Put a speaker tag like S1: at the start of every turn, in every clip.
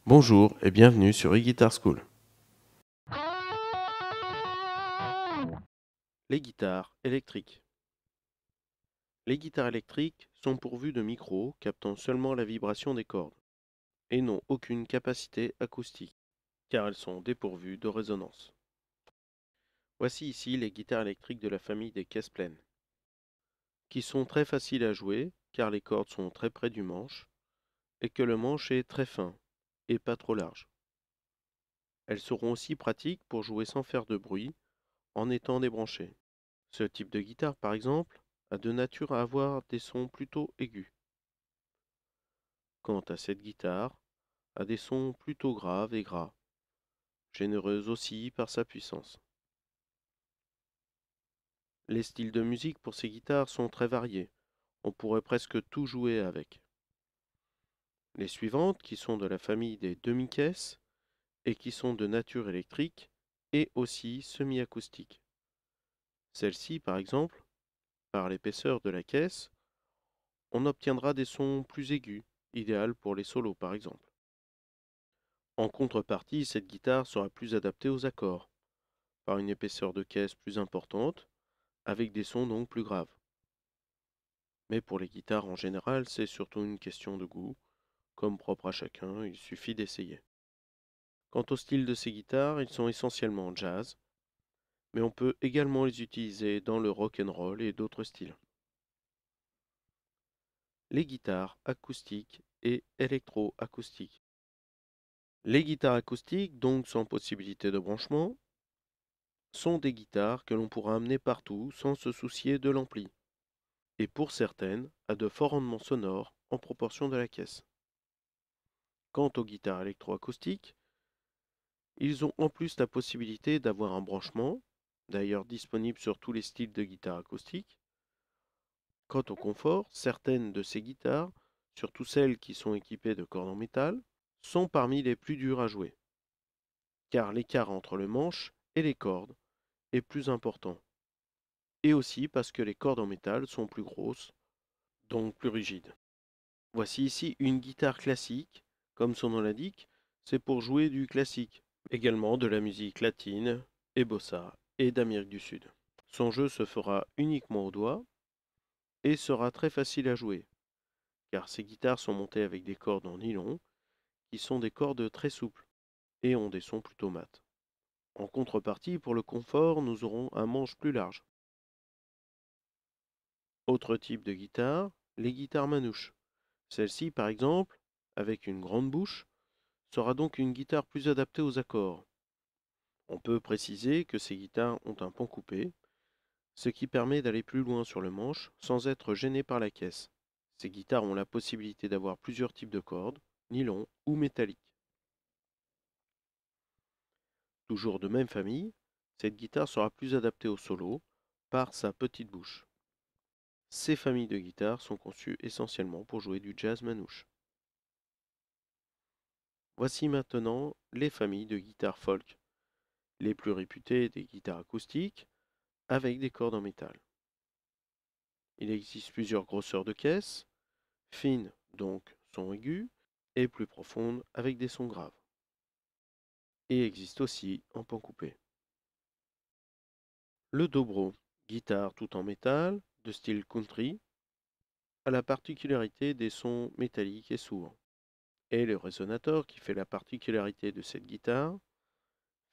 S1: Bonjour et bienvenue sur eGuitar School. Les guitares électriques. Les guitares électriques sont pourvues de micros captant seulement la vibration des cordes et n'ont aucune capacité acoustique car elles sont dépourvues de résonance. Voici ici les guitares électriques de la famille des caisses pleines, qui sont très faciles à jouer car les cordes sont très près du manche et que le manche est très fin et pas trop large. Elles seront aussi pratiques pour jouer sans faire de bruit en étant débranchées. Ce type de guitare, par exemple, a de nature à avoir des sons plutôt aigus. Quant à cette guitare, a des sons plutôt graves et gras, généreuse aussi par sa puissance. Les styles de musique pour ces guitares sont très variés, on pourrait presque tout jouer avec. Les suivantes, qui sont de la famille des demi-caisses et qui sont de nature électrique et aussi semi-acoustique. Celle-ci, par exemple, par l'épaisseur de la caisse, on obtiendra des sons plus aigus, idéal pour les solos par exemple. En contrepartie, cette guitare sera plus adaptée aux accords, par une épaisseur de caisse plus importante, avec des sons donc plus graves. Mais pour les guitares en général, c'est surtout une question de goût, comme propre à chacun, il suffit d'essayer. Quant au style de ces guitares, ils sont essentiellement jazz, mais on peut également les utiliser dans le rock and roll et d'autres styles. Les guitares acoustiques et électro-acoustiques. Les guitares acoustiques, donc sans possibilité de branchement, sont des guitares que l'on pourra amener partout sans se soucier de l'ampli, et pour certaines, à de forts rendements sonores en proportion de la caisse. Quant aux guitares électroacoustiques, ils ont en plus la possibilité d'avoir un branchement, d'ailleurs disponible sur tous les styles de guitare acoustique. Quant au confort, certaines de ces guitares, surtout celles qui sont équipées de cordes en métal, sont parmi les plus dures à jouer, car l'écart entre le manche et les cordes est plus important, et aussi parce que les cordes en métal sont plus grosses, donc plus rigides. Voici ici une guitare classique, comme son nom l'indique, c'est pour jouer du classique, également de la musique latine et bossa et d'Amérique du Sud. Son jeu se fera uniquement au doigt et sera très facile à jouer, car ces guitares sont montées avec des cordes en nylon, qui sont des cordes très souples et ont des sons plutôt mat. En contrepartie, pour le confort, nous aurons un manche plus large. Autre type de guitare, les guitares manouches. Celle-ci, par exemple, avec une grande bouche, sera donc une guitare plus adaptée aux accords. On peut préciser que ces guitares ont un pont coupé, ce qui permet d'aller plus loin sur le manche sans être gêné par la caisse. Ces guitares ont la possibilité d'avoir plusieurs types de cordes, nylon ou métalliques. Toujours de même famille, cette guitare sera plus adaptée au solo par sa petite bouche. Ces familles de guitares sont conçues essentiellement pour jouer du jazz manouche. Voici maintenant les familles de guitares folk, les plus réputées des guitares acoustiques avec des cordes en métal. Il existe plusieurs grosseurs de caisse, fines donc son aigus, et plus profondes avec des sons graves. Et existe aussi en pan coupé. Le dobro, guitare tout en métal, de style country, a la particularité des sons métalliques et sourds. Et le résonateur, qui fait la particularité de cette guitare,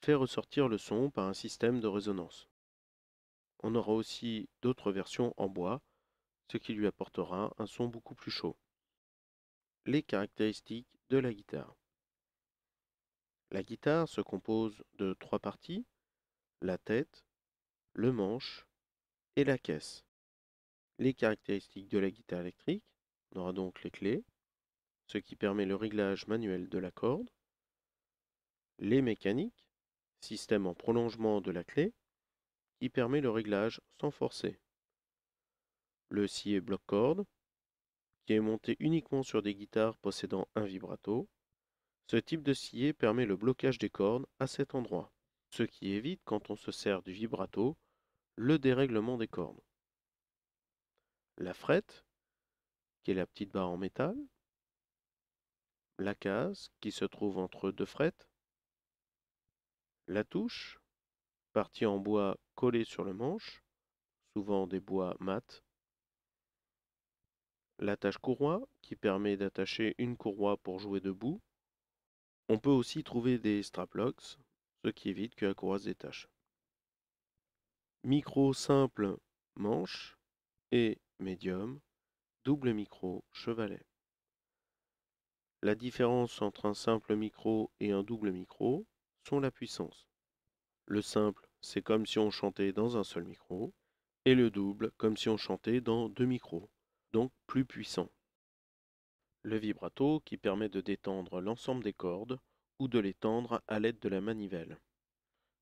S1: fait ressortir le son par un système de résonance. On aura aussi d'autres versions en bois, ce qui lui apportera un son beaucoup plus chaud. Les caractéristiques de la guitare. La guitare se compose de trois parties, la tête, le manche et la caisse. Les caractéristiques de la guitare électrique, on aura donc les clés, ce qui permet le réglage manuel de la corde, les mécaniques, système en prolongement de la clé, qui permet le réglage sans forcer, le scié bloc-corde, qui est monté uniquement sur des guitares possédant un vibrato. Ce type de scié permet le blocage des cordes à cet endroit, ce qui évite, quand on se sert du vibrato, le dérèglement des cordes. La frette, qui est la petite barre en métal, la case qui se trouve entre deux frettes, la touche, partie en bois collée sur le manche, souvent des bois mat, l'attache courroie qui permet d'attacher une courroie pour jouer debout. On peut aussi trouver des straplocks, ce qui évite que la courroie se détache. Micro simple manche et médium, double micro chevalet. La différence entre un simple micro et un double micro sont la puissance. Le simple, c'est comme si on chantait dans un seul micro, et le double, comme si on chantait dans deux micros, donc plus puissant. Le vibrato qui permet de détendre l'ensemble des cordes ou de les tendre à l'aide de la manivelle,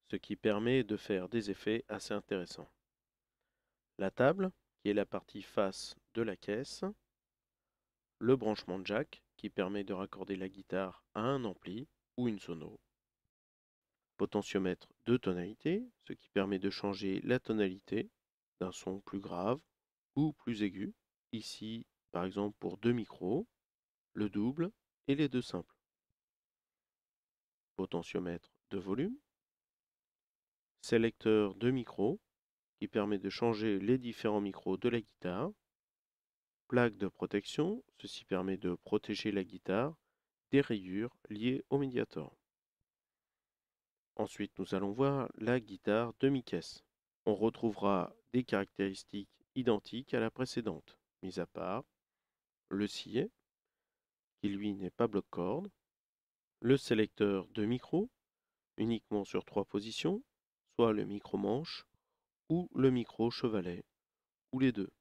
S1: ce qui permet de faire des effets assez intéressants. La table, qui est la partie face de la caisse, le branchement jack, qui permet de raccorder la guitare à un ampli ou une sono, potentiomètre de tonalité, ce qui permet de changer la tonalité d'un son plus grave ou plus aigu, ici par exemple pour deux micros, le double et les deux simples. Potentiomètre de volume, sélecteur de micro qui permet de changer les différents micros de la guitare, plaque de protection, ceci permet de protéger la guitare des rayures liées au médiator. Ensuite, nous allons voir la guitare demi-caisse. On retrouvera des caractéristiques identiques à la précédente, mis à part le sillet, qui lui n'est pas bloc-corde, le sélecteur de micro, uniquement sur 3 positions, soit le micro-manche ou le micro-chevalet, ou les deux.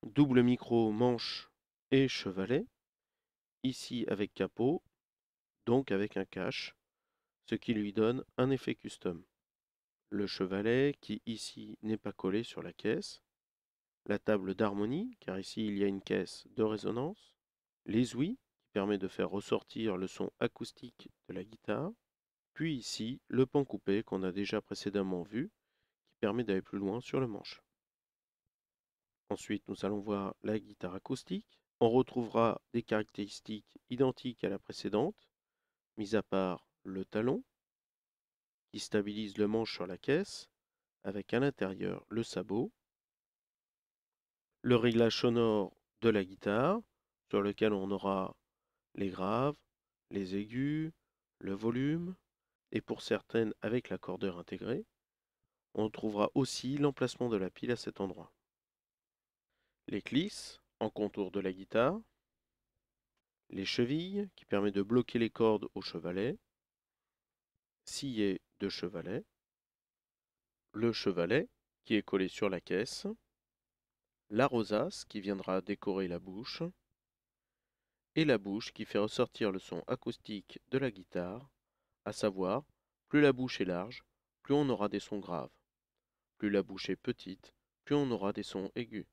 S1: Double micro manche et chevalet, ici avec capot, donc avec un cache, ce qui lui donne un effet custom. Le chevalet qui ici n'est pas collé sur la caisse, la table d'harmonie, car ici il y a une caisse de résonance, les ouïes, qui permet de faire ressortir le son acoustique de la guitare, puis ici le pan coupé qu'on a déjà précédemment vu, qui permet d'aller plus loin sur le manche. Ensuite, nous allons voir la guitare acoustique. On retrouvera des caractéristiques identiques à la précédente, mis à part le talon, qui stabilise le manche sur la caisse, avec à l'intérieur le sabot, le réglage sonore de la guitare, sur lequel on aura les graves, les aigus, le volume, et pour certaines avec l'accordeur intégré. On trouvera aussi l'emplacement de la pile à cet endroit. Les clisses en contour de la guitare, les chevilles qui permettent de bloquer les cordes au chevalet, sillet de chevalet, le chevalet qui est collé sur la caisse, la rosace qui viendra décorer la bouche, et la bouche qui fait ressortir le son acoustique de la guitare, à savoir, plus la bouche est large, plus on aura des sons graves. Plus la bouche est petite, plus on aura des sons aigus.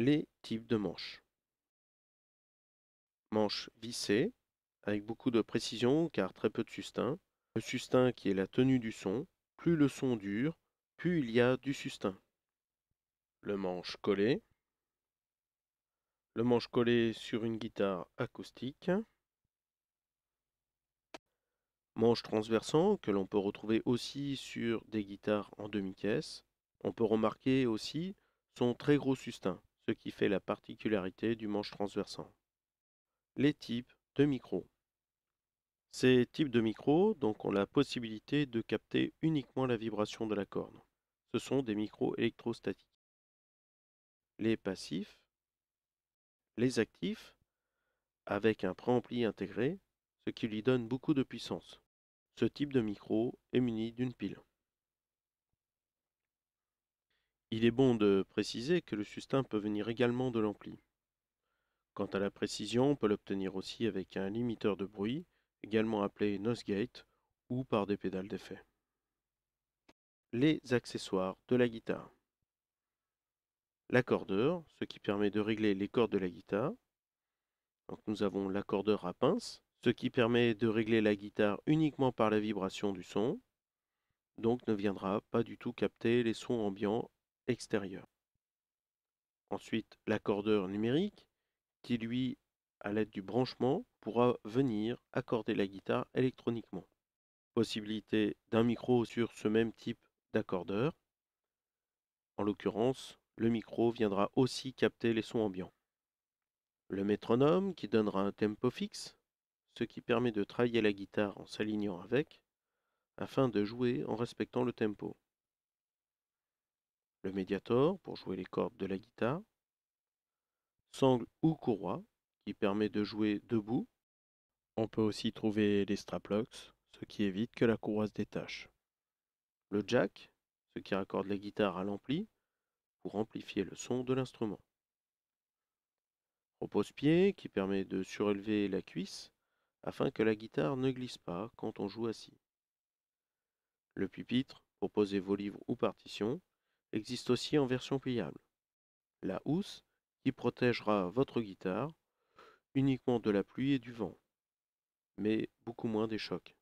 S1: Les types de manches. Manche vissée, avec beaucoup de précision car très peu de sustain. Le sustain qui est la tenue du son. Plus le son dure, plus il y a du sustain. Le manche collé. Le manche collé sur une guitare acoustique. Manche transversant que l'on peut retrouver aussi sur des guitares en demi-caisse. On peut remarquer aussi son très gros sustain, ce qui fait la particularité du manche transversant. Les types de micros. Ces types de micros donc, ont la possibilité de capter uniquement la vibration de la corde. Ce sont des micros électrostatiques. Les passifs, les actifs, avec un préampli intégré, ce qui lui donne beaucoup de puissance. Ce type de micro est muni d'une pile. Il est bon de préciser que le sustain peut venir également de l'ampli. Quant à la précision, on peut l'obtenir aussi avec un limiteur de bruit, également appelé nose gate, ou par des pédales d'effet. Les accessoires de la guitare. L'accordeur, ce qui permet de régler les cordes de la guitare. Donc nous avons l'accordeur à pince, ce qui permet de régler la guitare uniquement par la vibration du son, donc ne viendra pas du tout capter les sons ambiants extérieurs. Ensuite, l'accordeur numérique, qui lui, à l'aide du branchement, pourra venir accorder la guitare électroniquement. Possibilité d'un micro sur ce même type d'accordeur. En l'occurrence, le micro viendra aussi capter les sons ambiants. Le métronome qui donnera un tempo fixe, ce qui permet de travailler la guitare en s'alignant avec, afin de jouer en respectant le tempo. Le médiator pour jouer les cordes de la guitare. Sangle ou courroie qui permet de jouer debout. On peut aussi trouver les straplocks, ce qui évite que la courroie se détache. Le jack, ce qui raccorde la guitare à l'ampli pour amplifier le son de l'instrument. Repose-pied qui permet de surélever la cuisse afin que la guitare ne glisse pas quand on joue assis. Le pupitre pour poser vos livres ou partitions existe aussi en version pliable. La housse qui protégera votre guitare uniquement de la pluie et du vent, mais beaucoup moins des chocs.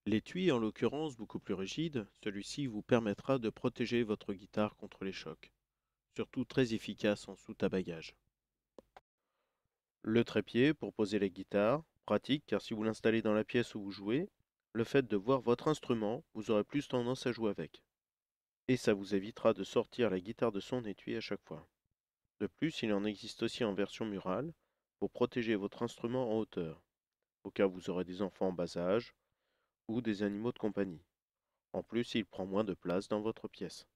S1: L'étui, en l'occurrence beaucoup plus rigide, celui-ci vous permettra de protéger votre guitare contre les chocs, surtout très efficace en soute à bagages. Le trépied pour poser la guitare, pratique car si vous l'installez dans la pièce où vous jouez, le fait de voir votre instrument, vous aurez plus tendance à jouer avec. Et ça vous évitera de sortir la guitare de son étui à chaque fois. De plus, il en existe aussi en version murale pour protéger votre instrument en hauteur, au cas où vous aurez des enfants en bas âge ou des animaux de compagnie. En plus, il prend moins de place dans votre pièce.